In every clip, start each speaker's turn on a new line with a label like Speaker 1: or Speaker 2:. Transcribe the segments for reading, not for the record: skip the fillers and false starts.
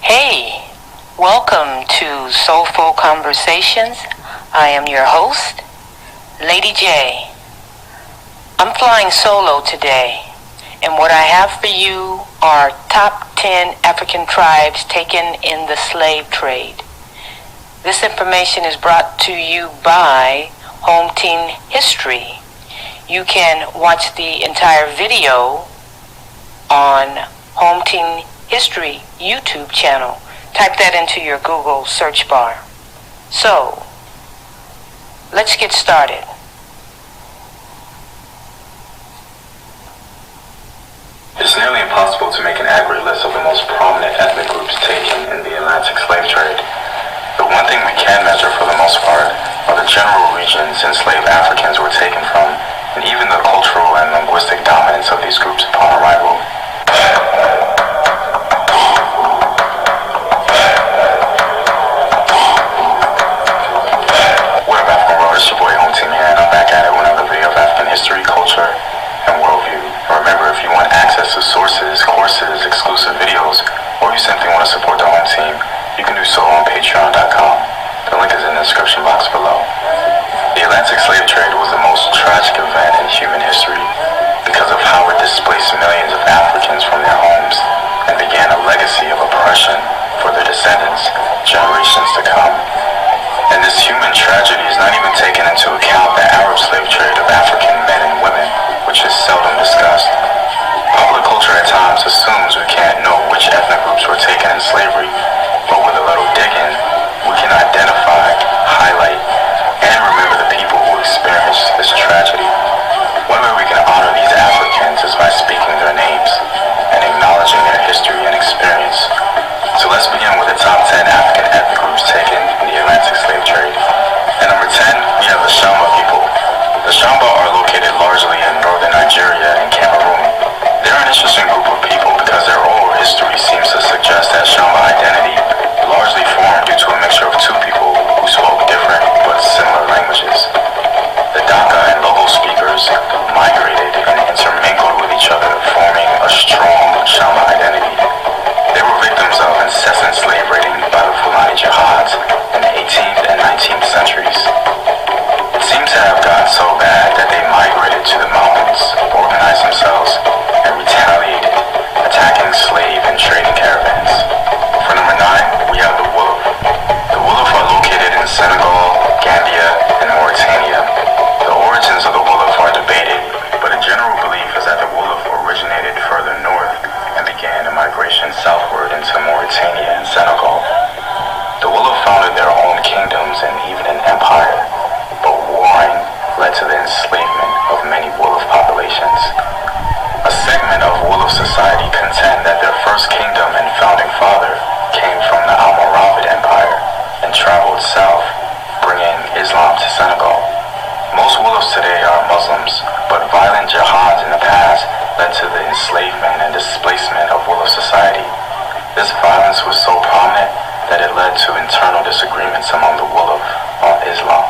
Speaker 1: Hey, welcome to Soulful Conversations. I am your host, Lady J. I'm flying solo today, and what I have for you are top 10 African tribes taken in the slave trade. This information is brought to you by Home Team History. You can watch the entire video on Home Team History YouTube channel. Type that into your Google search bar. So, let's get started.
Speaker 2: It's nearly impossible to make an accurate list of the most prominent ethnic groups taken in the Atlantic slave trade. The one thing we can measure for the most part are the general regions enslaved Africans were taken from, and even the cultural and linguistic dominance of these groups upon arrival. It's your boy Home Team here, and I'm back at it with another video of African history, culture, and worldview. And remember, if you want access to sources, courses, exclusive videos, or you simply want to support the Home Team, you can do so on patreon.com. The link is in the description box below. The Atlantic slave trade was the most tragic event in human history because of how it displaced millions of Africans from their homes and began a legacy of oppression for their descendants, generations to come. And this human tragedy is not even taken into account the Arab slave trade of African men and women, which is seldom discussed. Popular culture at times assumes we can't know which ethnic groups were taken in slavery, but with a little digging, we can identify, highlight, and remember the people who experienced this tragedy. One way we can honor these Africans is by speaking their names and acknowledging their history and experience. So let's begin with the top 10 African ethnic groups taken in the Atlantic slave trade. At number 10, we have the Shamba people. The Shamba are located largely in northern Nigeria and Cameroon. They're an interesting group of people because their oral history seems to suggest that Shamba identity largely formed due to a mixture of two people who spoke different but similar languages. The Daka and Logo speakers migrated and intermingled with each other, forming a strong Shamba identity. They were victims of incessant slave raiding by the Fulani jihads in the 18th and 19th centuries. It seemed to have gotten so bad that they migrated to the mountains, organized themselves, and retaliated, attacking slave and trading caravans. For number 9, we have the Wolof. The Wolof are located in Senegal, Gambia, and Mauritania. The origins of the Wolof are debated, but a general belief is that the Wolof originated further north and began a migration southward into Mauritania and Senegal. The Wolof founded their own kingdoms and even an empire, but warring led to the enslavement of many Wolof populations. A segment of Wolof society contend that their first kingdom and founding father came from the Almoravid Empire and traveled south, bringing Islam to Senegal. Most Wolofs today are Muslims, but violent jihads in the past led to the enslavement and displacement of Wolof society. This violence was so prominent that it led to internal disagreements among the Wolof on Islam.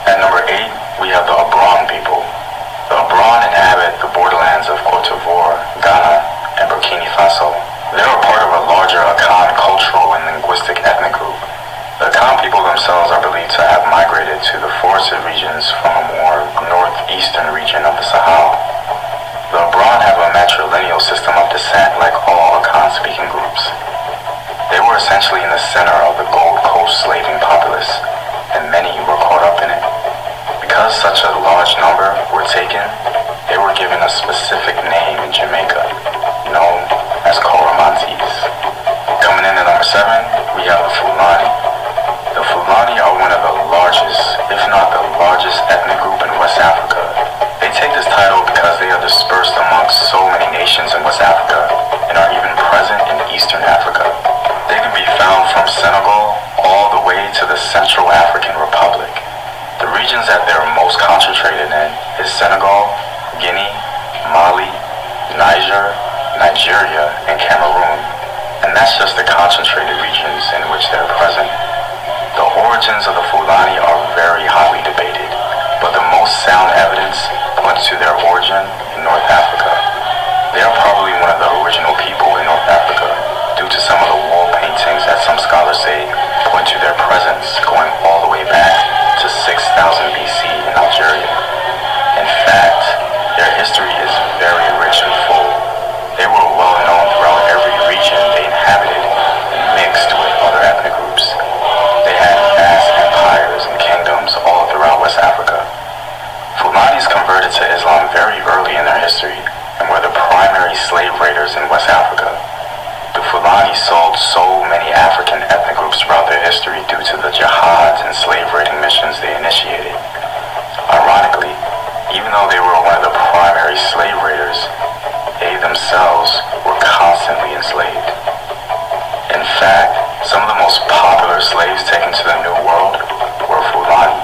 Speaker 2: At number 8, we have the Abron people. The Abron inhabit the borderlands of Côte d'Ivoire, Ghana, and Burkina Faso. They are part of a larger Akan cultural and linguistic ethnic group. The Akan people themselves are believed to have migrated to the forested regions from a more northeastern region of the Sahel. The Abron have a matrilineal system of descent like all Akan-speaking groups. They were essentially in the center of the Gold Coast slaving populace, and many were caught up in it. Because such a large number were taken, they were given a specific name in Jamaica, known as Coromantes. Coming in at number 7, we have the Fulani. The Fulani are one of the largest, if not the largest ethnic Fulani sold so many African ethnic groups throughout their history due to the jihads and slave raiding missions they initiated. Ironically, even though they were one of the primary slave raiders, they themselves were constantly enslaved. In fact, some of the most popular slaves taken to the New World were Fulani,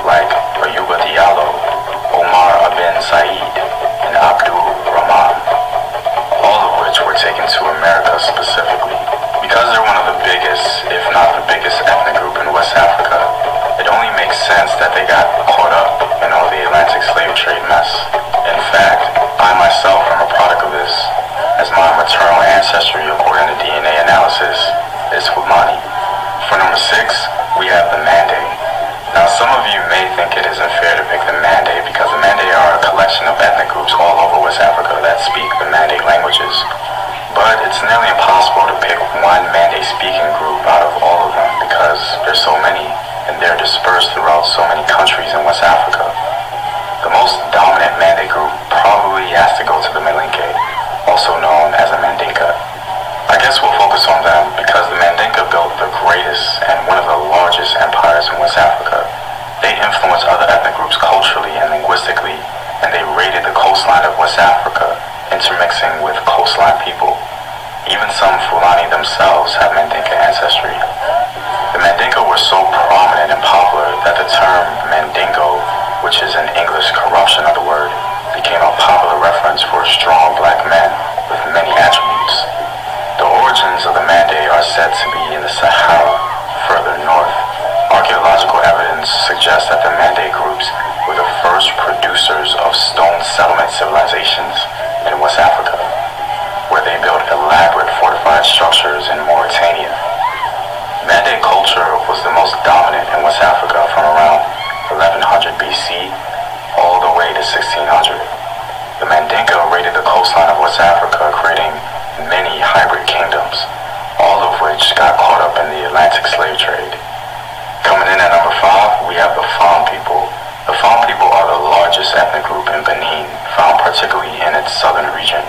Speaker 2: like Ayuba Diallo, Omar Ibn Said, and Abdul Rahman, all of which were taken to America specifically. Because they're one of the biggest, if not the biggest ethnic group in West Africa, it only makes sense that they got caught up in all the Atlantic slave trade mess. In fact, I myself am a product of this, as my maternal ancestry, according to DNA analysis, is Fulani. For number 6, we have the Mande. Now, some of you may think it isn't fair to pick the Mande because the Mande are a collection of ethnic groups all over West Africa that speak the Mande languages. But it's nearly impossible to pick one Mande-speaking group out of all of them because there's so many, and they're dispersed throughout so many countries in West Africa. The most dominant Mande group probably has to go to the Malinke, also known as a Mandinka. I guess we'll focus on them because the Mandinka built the greatest and one of the largest empires in West Africa. They influenced other ethnic groups culturally and linguistically, and they raided the coastline of West Africa, intermixing with coastline people. Even some Fulani themselves have Mandinka ancestry. The Mandinka were so prominent and popular that the term Mandingo, which is an English corruption of the word, became a popular reference for a strong black man with many attributes. The origins of the Mande are said to be in the Sahara, further north. Archaeological evidence suggests that the Mande groups were the first producers of stone settlement civilizations in West Africa, where they built elaborate fortified structures in Mauritania. Mande culture was the most dominant in West Africa from around 1100 BC all the way to 1600. The Mandinka raided the coastline of West Africa, creating many hybrid kingdoms, all of which got caught up in the Atlantic slave trade. Coming in at number 5, we have the Fon people. The Fon people are the largest ethnic group in Benin, found particularly in its southern region.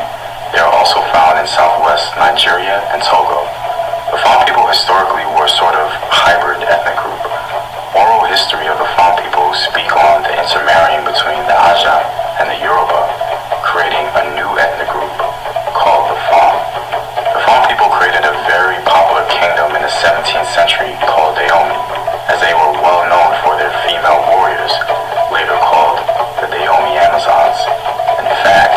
Speaker 2: They are also found in southwest Nigeria and Togo. The Fon people historically were a sort of hybrid ethnic group. Oral history of the Fon people speak on the intermarrying between the Aja and the Europa, creating a new ethnic group called the Fon. The Fon people created a very popular kingdom in the 17th century called Dahomey, as they were well known for their female warriors, later called the Dahomey Amazons. In fact,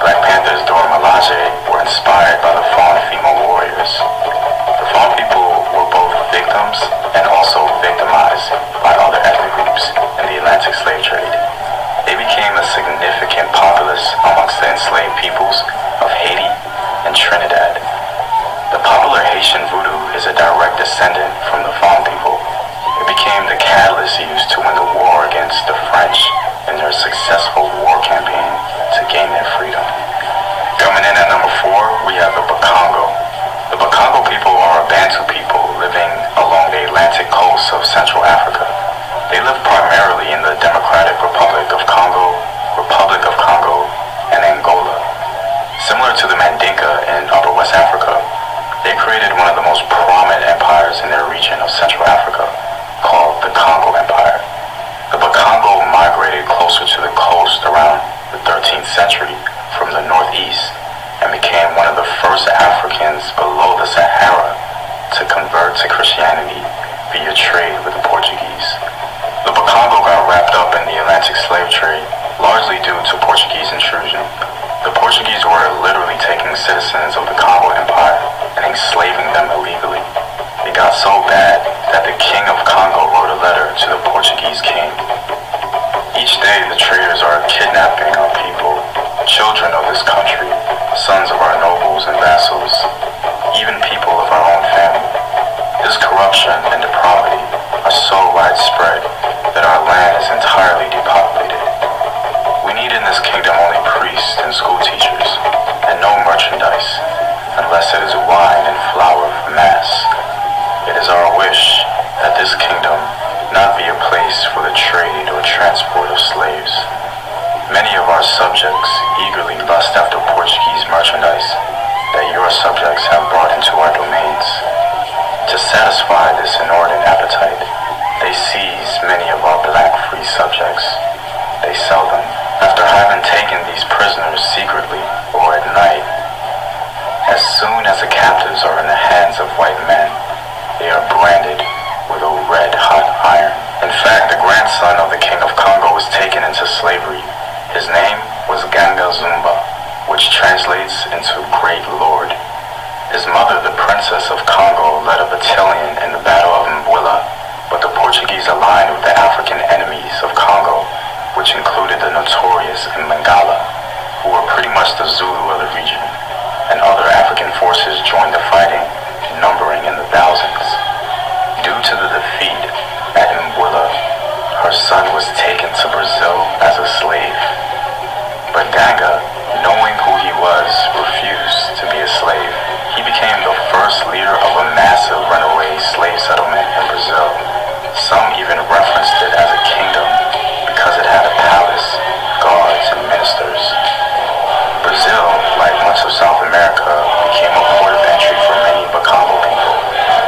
Speaker 2: Black Panther's Dora Milaje were inspired by the Fon female warriors. hands of white men. They are branded with a red-hot iron. In fact, the grandson of the king of Congo was taken into slavery. His name was Ganga Zumba, which translates into Great Lord. His mother, the Princess of Congo, led a battalion in the Battle of Mbwila, but the Portuguese aligned with the African enemies of Congo, which included the notorious Mangala, who were pretty much the Zulu of the region, and other African forces joined the fighting, numbering in the thousands. Due to the defeat at Mbwila, her son was taken to Brazil as a slave. But Ganga, knowing who he was, refused to be a slave. He became the first leader of a massive runaway slave settlement in Brazil. Some even referenced it as a kingdom because it had a palace, guards, and ministers. Brazil, like much of South America, became a port of entry for many Congo people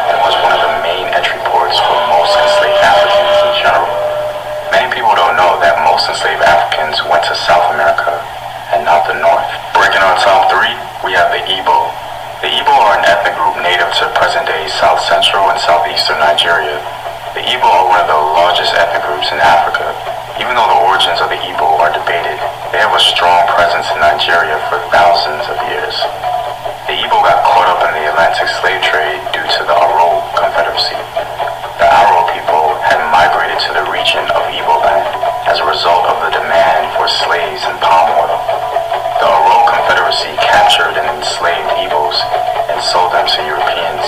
Speaker 2: and was one of the main entry ports for most enslaved Africans in general. Many people don't know that most enslaved Africans went to South America and not the North. Breaking our top three, we have the Igbo. The Igbo are an ethnic group native to present-day South Central and Southeastern Nigeria. The Igbo are one of the largest ethnic groups in Africa. Even though the origins of the Igbo are debated, they have a strong presence in Nigeria for thousands of years. The Igbo got caught up in the Atlantic slave trade due to the Aro Confederacy. The Aro people had migrated to the region of Igbo land as a result of the demand for slaves and palm oil. The Aro Confederacy captured and enslaved Igbos and sold them to Europeans.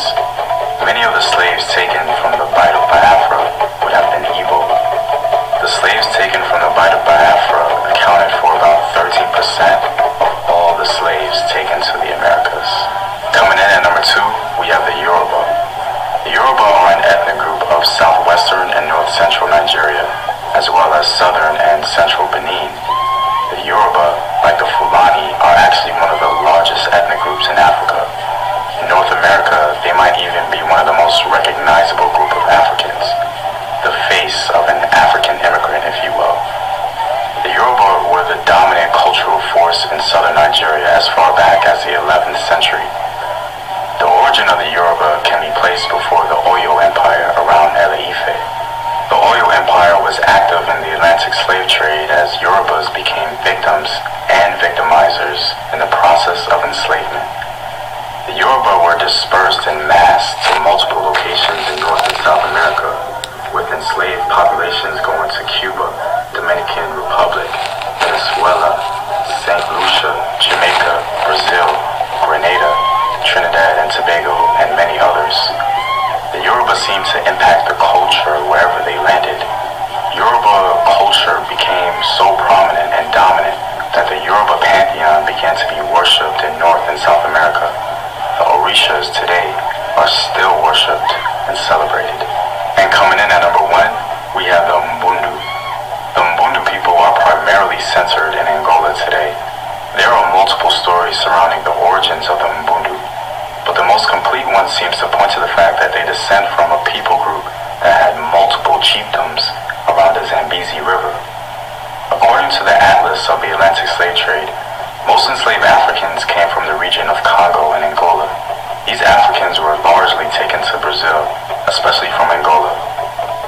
Speaker 2: Many of the slaves taken from the Bight of Biafra would have been Igbo. The slaves taken from the Bight of Biafra accounted for about 13% of all the slaves taken to the Americas. Coming in at number two, we have the Yoruba. The Yoruba are an ethnic group of southwestern and north-central Nigeria, as well as southern and central Benin. The Yoruba, like the Fulani, are actually one of the largest ethnic groups in Africa. In North America, they might even be one of the most recognizable group of Africans, the face of an African immigrant, if you will. The Yoruba were the dominant cultural force in southern Nigeria as far back as the 11th century. The origin of the Yoruba can be placed before the Oyo Empire around Ele-Ife. The Oyo Empire was active in the Atlantic slave trade as Yorubas became victims and victimizers in the process of enslavement. The Yoruba were dispersed en masse to multiple locations in North and South America, with enslaved populations going to Cuba, Dominican Republic, Venezuela, St. Lucia, Jamaica, Brazil, Grenada, Trinidad and Tobago, and many others. The Yoruba seemed to impact the culture wherever they landed. Yoruba culture became so prominent and dominant that the Yoruba pantheon began to be worshipped in North and South America. The Orishas today are still worshipped and celebrated. And coming in at number one, we have the Mbundu. The Mbundu people are primarily centered in Angola today. There are multiple stories surrounding the origins of the Mbundu, but the most complete one seems to point to the fact that they descend from a people group that had multiple chiefdoms around the Zambezi River. According to the Atlas of the Atlantic slave trade, most enslaved Africans came from the region of Congo and Angola. These Africans were largely taken to Brazil, especially from Angola.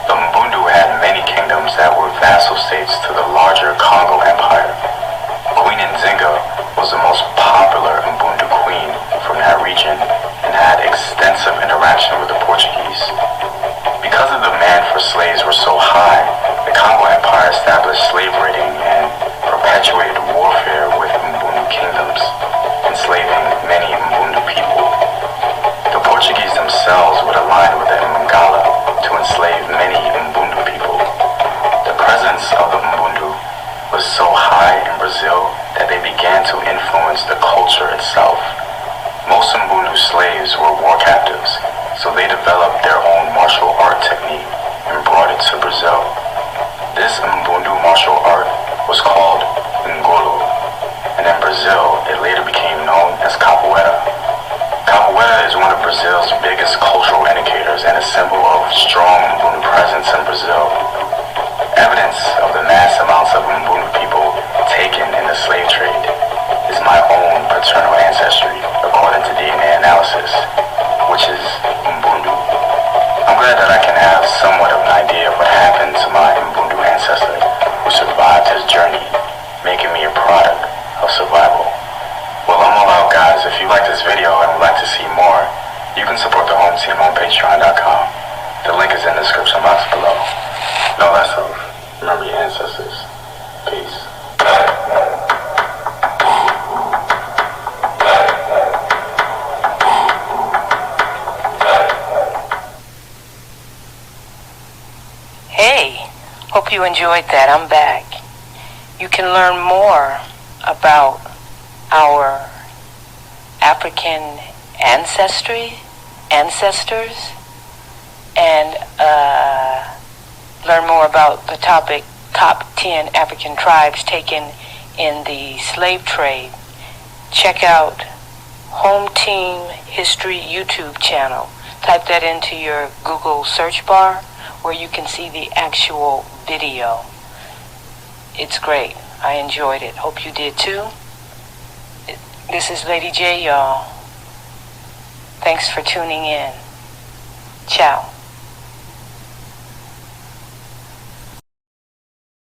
Speaker 2: The Mbundu had many kingdoms that were vassal states to the larger Congo Empire. Queen Nzinga was the most popular Mbundu queen from that region and had extensive interaction with the Portuguese. Because the demand for slaves were so high, the Congo Empire established slave raiding and perpetuated warfare with Mbundu kingdoms, enslaving many Mbundu people. The Portuguese themselves would align with the Mangala to enslave many Mbundu people. The presence of the Mbundu was so high in Brazil that they began to influence the culture itself. Most Mbundu slaves were war captives, so they developed their own martial art technique and brought it to Brazil. This Mbundu martial art was called Ngolo, and in Brazil it later became known as Capoeira. Capoeira is one of Brazil's biggest cultural indicators and a symbol of strong Mbundu presence in Brazil. Evidence of the mass amounts of Mbundu people taken in the slave trade is my own paternal ancestry, according to DNA analysis, which is You can support the home team on patreon.com. The link is in the description box below. Know thyself. Remember your ancestors. Peace.
Speaker 1: Hey, hope you enjoyed that. I'm back. You can learn more about our African ancestors, and learn more about the topic top 10 African tribes taken in the slave trade. Check out Home Team History YouTube channel. Type that into your Google search bar where you can see the actual video. It's great. I enjoyed it. Hope you did too. This is Lady J, y'all. Thanks for tuning in. Ciao.